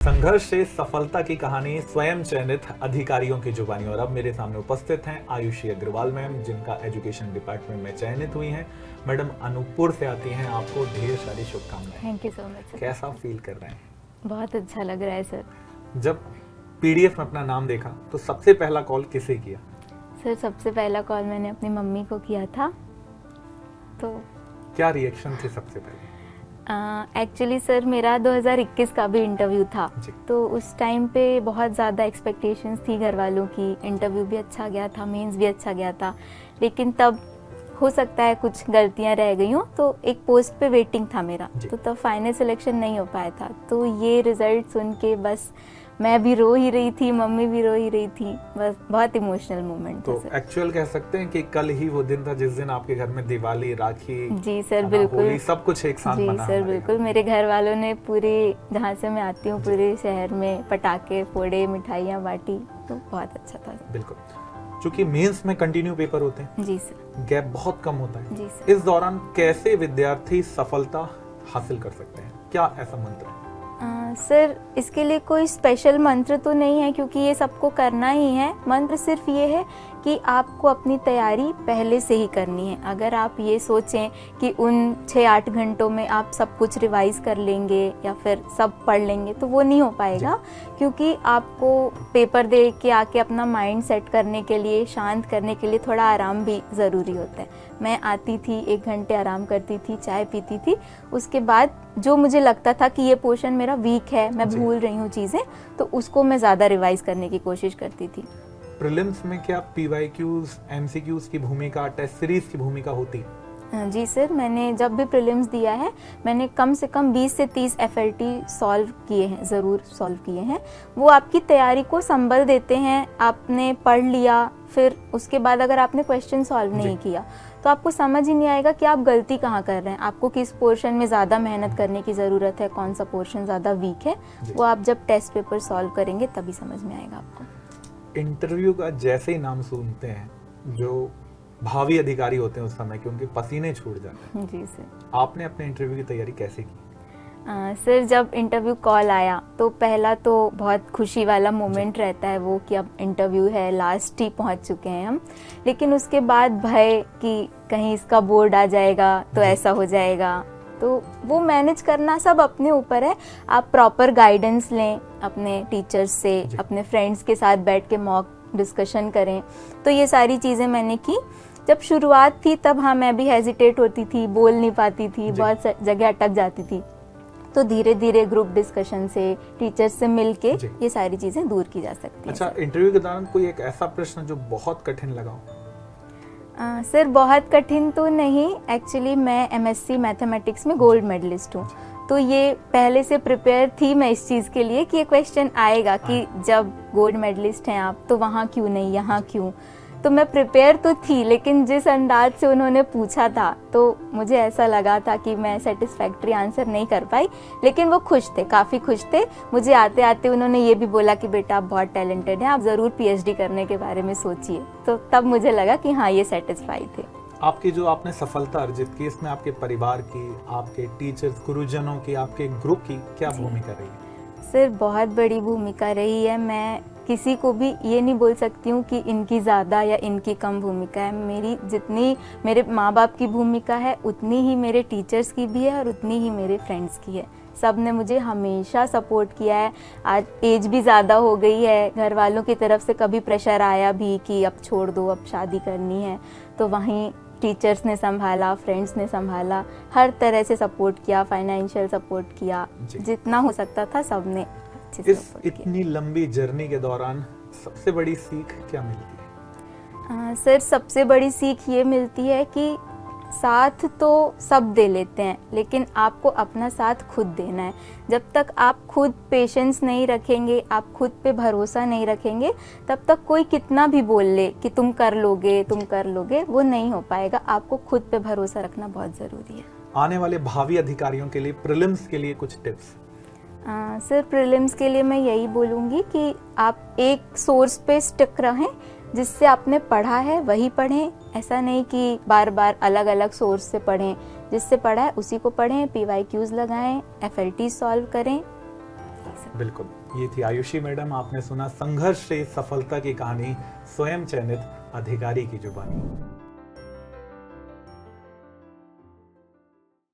संघर्ष से सफलता की कहानी स्वयं चयनित अधिकारियों की जुबानी। और अब मेरे सामने उपस्थित हैं आयुषी अग्रवाल मैम, जिनका एजुकेशन डिपार्टमेंट में चयनित हुई हैं। मैडम अनूपपुर से आती हैं, आपको ढेर सारी शुभकामनाएं। Thank you so much sir. कैसा फील कर रहे हैं? बहुत अच्छा लग रहा है सर। जब पीडीएफ में अपना नाम देखा तो सबसे पहला कॉल किसे किया? सर सबसे पहला कॉल मैंने अपनी मम्मी को किया था। तो क्या रिएक्शन थे सबसे पहले? एक्चुअली सर मेरा 2021 का भी इंटरव्यू था, तो उस टाइम पे बहुत ज़्यादा एक्सपेक्टेशंस थी घर वालों की। इंटरव्यू भी अच्छा गया था, मेंस भी अच्छा गया था, लेकिन तब हो सकता है कुछ गलतियां रह गई हों, तो एक पोस्ट पे वेटिंग था मेरा, तो तब फाइनल सिलेक्शन नहीं हो पाया था। तो ये रिजल्ट सुन के बस मैं भी रो ही रही थी, मम्मी भी रो ही रही थी। बस बहुत इमोशनल मोमेंट तो था। एक्चुअल कह सकते हैं कि कल ही वो दिन था जिस दिन आपके घर में दिवाली, राखी, जी सर बिल्कुल, होली सब कुछ एक साथ जी मना। सर बिल्कुल। मेरे घर वालों ने पूरे, जहाँ से मैं आती हूँ, पूरे शहर में पटाखे फोड़े, मिठाइयाँ बांटी, तो बहुत अच्छा था। बिल्कुल, क्योंकि मेंस में कंटिन्यू पेपर होते हैं। जी सर। गैप बहुत कम होता है। जी सर। इस दौरान कैसे विद्यार्थी सफलता हासिल कर सकते हैं? क्या ऐसा मंत्र है? सर इसके लिए कोई स्पेशल मंत्र तो नहीं है, क्योंकि ये सबको करना ही है। मंत्र सिर्फ ये है कि आपको अपनी तैयारी पहले से ही करनी है। अगर आप ये सोचें कि उन 6-8 घंटों में आप सब कुछ रिवाइज कर लेंगे या फिर सब पढ़ लेंगे, तो वो नहीं हो पाएगा, क्योंकि आपको पेपर दे के आके अपना माइंड सेट करने के लिए, शांत करने के लिए थोड़ा आराम भी ज़रूरी होता है। मैं आती थी, 1 घंटे आराम करती थी, चाय पीती थी, उसके बाद जो मुझे लगता था कि ये पोर्शन मेरा वीक है, मैं भूल रही हूँ चीज़ें, तो उसको मैं ज़्यादा रिवाइज करने की कोशिश करती थी। प्रीलिम्स में क्या पीवाईक्यूज, एमसीक्यूज की भूमिका, टेस्ट सीरीज की भूमिका होती है? जी सर, मैंने जब भी प्रीलिम्स दिया है, मैंने कम से कम 20 से 30 एफएलटी सॉल्व किए हैं, ज़रूर सॉल्व किए हैं। वो आपकी तैयारी को संबल देते हैं। आपने पढ़ लिया, फिर उसके बाद अगर आपने क्वेश्चन सॉल्व नहीं किया, तो आपको समझ ही नहीं आएगा कि आप गलती कहाँ कर रहे हैं, आपको किस पोर्शन में ज़्यादा मेहनत करने की ज़रूरत है, कौन सा पोर्शन ज़्यादा वीक है। वो आप जब टेस्ट पेपर सॉल्व करेंगे तभी समझ में आएगा आपको। इंटरव्यू का जैसे ही नाम सुनते हैं, जो भावी अधिकारी होते हैं उस समय के उनके पसीने छूट जाते हैं। जी सर। आपने अपने इंटरव्यू की तैयारी कैसे की? सर जब इंटरव्यू कॉल आया तो पहला तो बहुत खुशी वाला मोमेंट रहता है वो, कि अब इंटरव्यू है, लास्ट ही पहुंच चुके हैं हम। लेकिन उसके बाद भय कि कहीं इसका बोर्ड आ जाएगा तो ऐसा हो जाएगा, तो वो मैनेज करना सब अपने ऊपर है। आप प्रॉपर गाइडेंस लें अपने टीचर्स से, अपने फ्रेंड्स के साथ बैठ के मॉक डिस्कशन करें। तो ये सारी चीज़ें मैंने की। जब शुरुआत थी तब हाँ, मैं भी हेजिटेट होती थी, बोल नहीं पाती थी, बहुत जगह अटक जाती थी। तो धीरे धीरे ग्रुप डिस्कशन से, टीचर्स से मिलके ये सारी चीजें दूर की जा सकती हैं। अच्छा, इंटरव्यू के दौरान कोई एक ऐसा प्रश्न जो बहुत कठिन लगा हो? सर बहुत कठिन तो नहीं, एक्चुअली मैं एमएससी मैथमेटिक्स में गोल्ड मेडलिस्ट हूँ, तो ये पहले से प्रिपेयर थी मैं इस चीज़ के लिए कि ये क्वेश्चन आएगा कि जब गोल्ड मेडलिस्ट हैं आप, तो वहाँ क्यों नहीं, यहाँ क्यों। तो मैं प्रिपेयर तो थी, लेकिन जिस अंदाज से उन्होंने पूछा था तो मुझे ऐसा लगा था कि मैं सेटिस्फैक्ट्री आंसर नहीं कर पाई। लेकिन वो खुश थे, काफ़ी खुश थे। मुझे आते आते उन्होंने ये भी बोला कि बेटा आप बहुत टैलेंटेड हैं, आप ज़रूर पीएचडी करने के बारे में सोचिए। तो तब मुझे लगा कि हाँ, ये सेटिस्फाई थे। आपकी जो आपने सफलता अर्जित की, इसमें आपके परिवार की, आपके टीचर्स, गुरुजनों की, आपके ग्रुप की क्या भूमिका रही है? सर बहुत बड़ी भूमिका रही है। मैं किसी को भी ये नहीं बोल सकती हूँ कि इनकी ज़्यादा या इनकी कम भूमिका है। मेरी जितनी मेरे माँ बाप की भूमिका है, उतनी ही मेरे टीचर्स की भी है और उतनी ही मेरे फ्रेंड्स की है। सब ने मुझे हमेशा सपोर्ट किया है। आज एज भी ज़्यादा हो गई है, घर वालों की तरफ से कभी प्रेशर आया भी कि अब छोड़ दो, अब शादी करनी है, तो वहीं टीचर्स ने संभाला, फ्रेंड्स ने संभाला, हर तरह से सपोर्ट किया, फाइनेंशियल सपोर्ट किया, जितना हो सकता था सब ने अच्छे से सपोर्ट किया। इतनी लंबी जर्नी के दौरान सबसे बड़ी सीख क्या मिलती है? सर सबसे बड़ी सीख ये मिलती है कि साथ तो सब दे लेते हैं, लेकिन आपको अपना साथ खुद देना है। जब तक आप खुद पेशेंस नहीं रखेंगे, आप खुद पे भरोसा नहीं रखेंगे, तब तक कोई कितना भी बोल ले कि तुम कर लोगे, तुम कर लोगे, वो नहीं हो पाएगा। आपको खुद पे भरोसा रखना बहुत ज़रूरी है। आने वाले भावी अधिकारियों के लिए, प्रीलिम्स के लिए कुछ टिप्स? सर प्रीलिम्स के लिए मैं यही बोलूँगी कि आप एक सोर्स पे स्टिक रहें, जिससे आपने पढ़ा है वही पढ़ें। ऐसा नहीं कि बार बार अलग अलग सोर्स से पढ़ें, जिससे पढ़ा है उसी को पढ़ें, पीवाईक्यूज लगाएं, एफएलटी सॉल्व करें। बिल्कुल, ये थी आयुषी मैडम। आपने सुना संघर्ष से सफलता की कहानी स्वयं चयनित अधिकारी की जुबानी।